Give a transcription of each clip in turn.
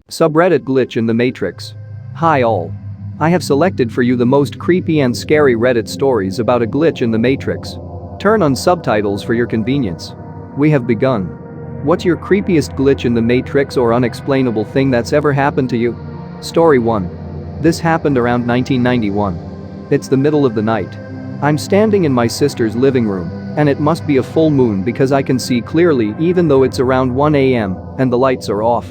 Subreddit glitch in the Matrix. Hi all. I have selected for you the most creepy and scary Reddit stories about a glitch in the Matrix. Turn on subtitles for your convenience. We have begun. What's your creepiest glitch in the Matrix or unexplainable thing that's ever happened to you? Story 1. This happened around 1991. It's the middle of the night. I'm standing in my sister's living room, and it must be a full moon because I can see clearly even though it's around 1 a.m. and the lights are off.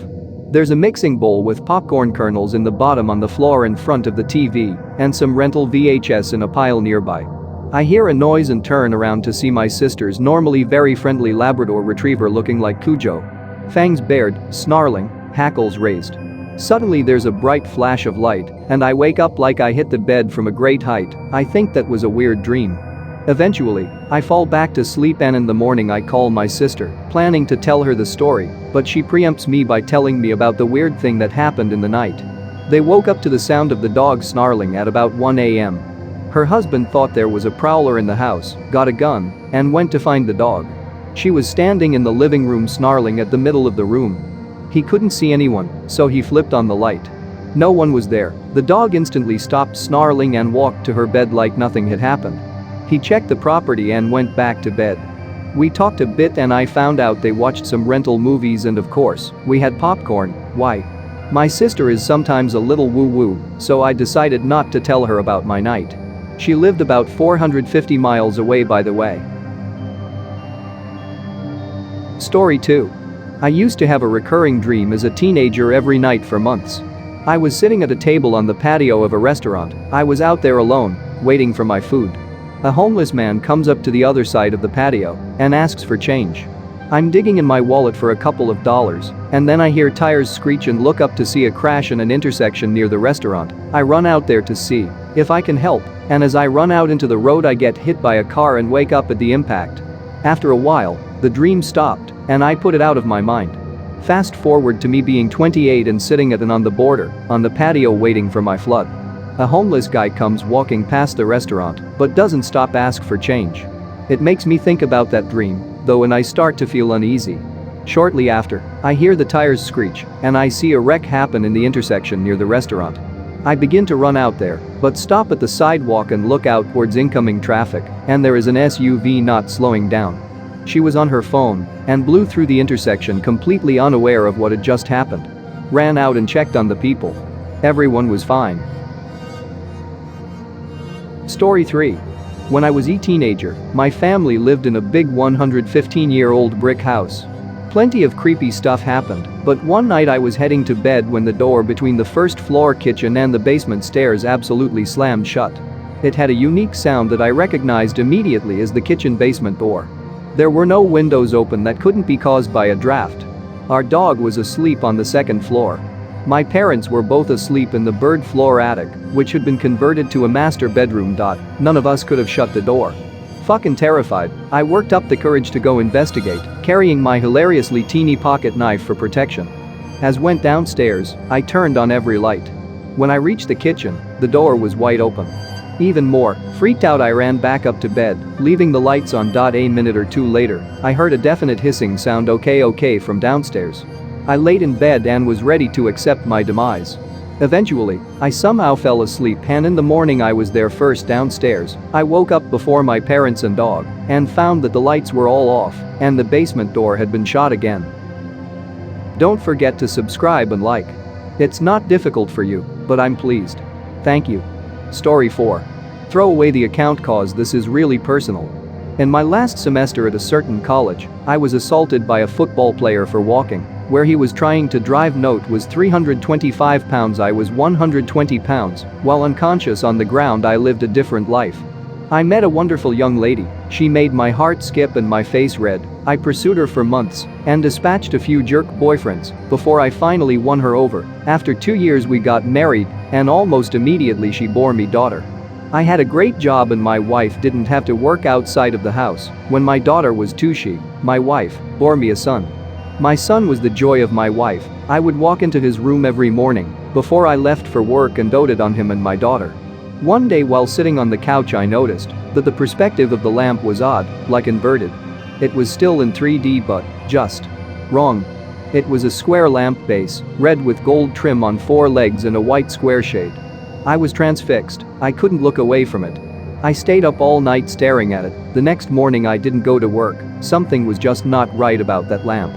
There's a mixing bowl with popcorn kernels in the bottom on the floor in front of the TV and some rental VHS in a pile nearby. I hear a noise and turn around to see my sister's normally very friendly Labrador retriever looking like Cujo. Fangs bared, snarling, hackles raised. Suddenly there's a bright flash of light and I wake up like I hit the bed from a great height. I think that was a weird dream. Eventually, I fall back to sleep and in the morning I call my sister, planning to tell her the story, but she preempts me by telling me about the weird thing that happened in the night. They woke up to the sound of the dog snarling at about 1 a.m. Her husband thought there was a prowler in the house, got a gun, and went to find the dog. She was standing in the living room snarling at the middle of the room. He couldn't see anyone, so he flipped on the light. No one was there. The dog instantly stopped snarling and walked to her bed like nothing had happened. He checked the property and went back to bed. We talked a bit and I found out they watched some rental movies and of course, we had popcorn. Why? My sister is sometimes a little woo-woo, so I decided not to tell her about my night. She lived about 450 miles away by the way. Story 2. I used to have a recurring dream as a teenager every night for months. I was sitting at a table on the patio of a restaurant. I was out there alone, waiting for my food. A homeless man comes up to the other side of the patio and asks for change. I'm digging in my wallet for a couple of dollars, and then I hear tires screech and look up to see a crash in an intersection near the restaurant. I run out there to see if I can help, and as I run out into the road I get hit by a car and wake up at the impact. After a while, the dream stopped, and I put it out of my mind. Fast forward to me being 28 and sitting on the border, on the patio waiting for my flood. A homeless guy comes walking past the restaurant but doesn't stop ask for change. It makes me think about that dream, though, and I start to feel uneasy. Shortly after, I hear the tires screech and I see a wreck happen in the intersection near the restaurant. I begin to run out there but stop at the sidewalk and look out towards incoming traffic and there is an SUV not slowing down. She was on her phone and blew through the intersection completely unaware of what had just happened. Ran out and checked on the people. Everyone was fine. Story 3. When I was a teenager, my family lived in a big 115-year-old brick house. Plenty of creepy stuff happened, but one night I was heading to bed when the door between the first floor kitchen and the basement stairs absolutely slammed shut. It had a unique sound that I recognized immediately as the kitchen basement door. There were no windows open that couldn't be caused by a draft. Our dog was asleep on the second floor. My parents were both asleep in the bird floor attic, which had been converted to a master bedroom. None of us could have shut the door. Fucking terrified, I worked up the courage to go investigate, carrying my hilariously teeny pocket knife for protection. As went downstairs, I turned on every light. When I reached the kitchen, the door was wide open. Even more freaked out, I ran back up to bed, leaving the lights on. A minute or two later, I heard a definite hissing sound okay from downstairs. I laid in bed and was ready to accept my demise. Eventually, I somehow fell asleep and in the morning I was there first downstairs. I woke up before my parents and dog and found that the lights were all off and the basement door had been shut again. Don't forget to subscribe and like. It's not difficult for you, but I'm pleased. Thank you. Story 4. Throw away the account cause this is really personal. In my last semester at a certain college, I was assaulted by a football player for walking where he was trying to drive. Note was 325 pounds, I was 120 pounds. While unconscious on the ground I lived a different life. I met a wonderful young lady. She made my heart skip and my face red. I pursued her for months and dispatched a few jerk boyfriends before I finally won her over. After 2 years we got married and almost immediately she bore me daughter. I had a great job and my wife didn't have to work outside of the house. When my daughter was 2, my wife, bore me a son. My son was the joy of my wife. I would walk into his room every morning before I left for work and doted on him and my daughter. One day while sitting on the couch I noticed that the perspective of the lamp was odd, like inverted. It was still in 3D but just wrong. It was a square lamp base, red with gold trim on 4 legs and a white square shade. I was transfixed. I couldn't look away from it. I stayed up all night staring at it. The next morning I didn't go to work. Something was just not right about that lamp.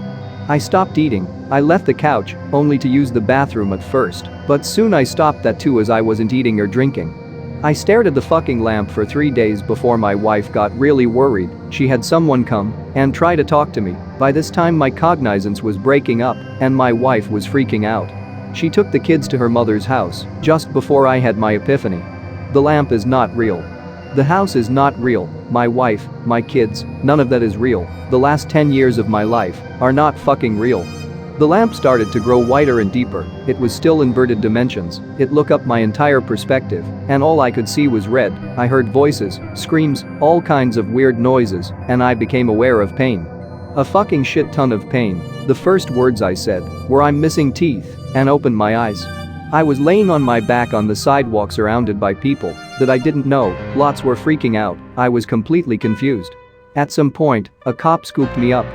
I stopped eating. I left the couch, only to use the bathroom at first, but soon I stopped that too as I wasn't eating or drinking. I stared at the fucking lamp for 3 days before my wife got really worried. She had someone come and try to talk to me. By this time my cognizance was breaking up and my wife was freaking out. She took the kids to her mother's house just before I had my epiphany. The lamp is not real. The house is not real. My wife, my kids, none of that is real. The last 10 years of my life are not fucking real. The lamp started to grow wider and deeper. It was still inverted dimensions. It looked up my entire perspective, and all I could see was red. I heard voices, screams, all kinds of weird noises, and I became aware of pain. A fucking shit ton of pain. The first words I said were "I'm missing teeth," and opened my eyes. I was laying on my back on the sidewalk surrounded by people that I didn't know. Lots were freaking out. I was completely confused. At some point, a cop scooped me up,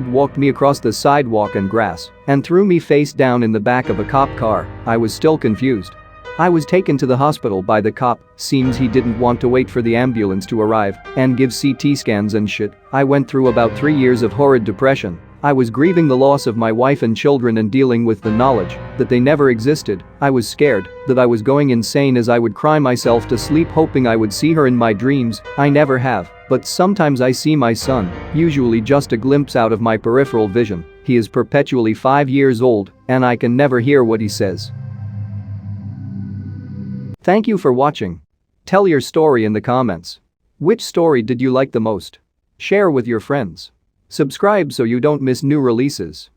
walked me across the sidewalk and grass, and threw me face down in the back of a cop car. I was still confused. I was taken to the hospital by the cop. Seems he didn't want to wait for the ambulance to arrive and give CT scans and shit. I went through about 3 years of horrid depression. I was grieving the loss of my wife and children and dealing with the knowledge that they never existed. I was scared that I was going insane as I would cry myself to sleep hoping I would see her in my dreams. I never have, but sometimes I see my son, usually just a glimpse out of my peripheral vision. He is perpetually 5 years old and I can never hear what he says. Thank you for watching. Tell your story in the comments. Which story did you like the most? Share with your friends. Subscribe so you don't miss new releases.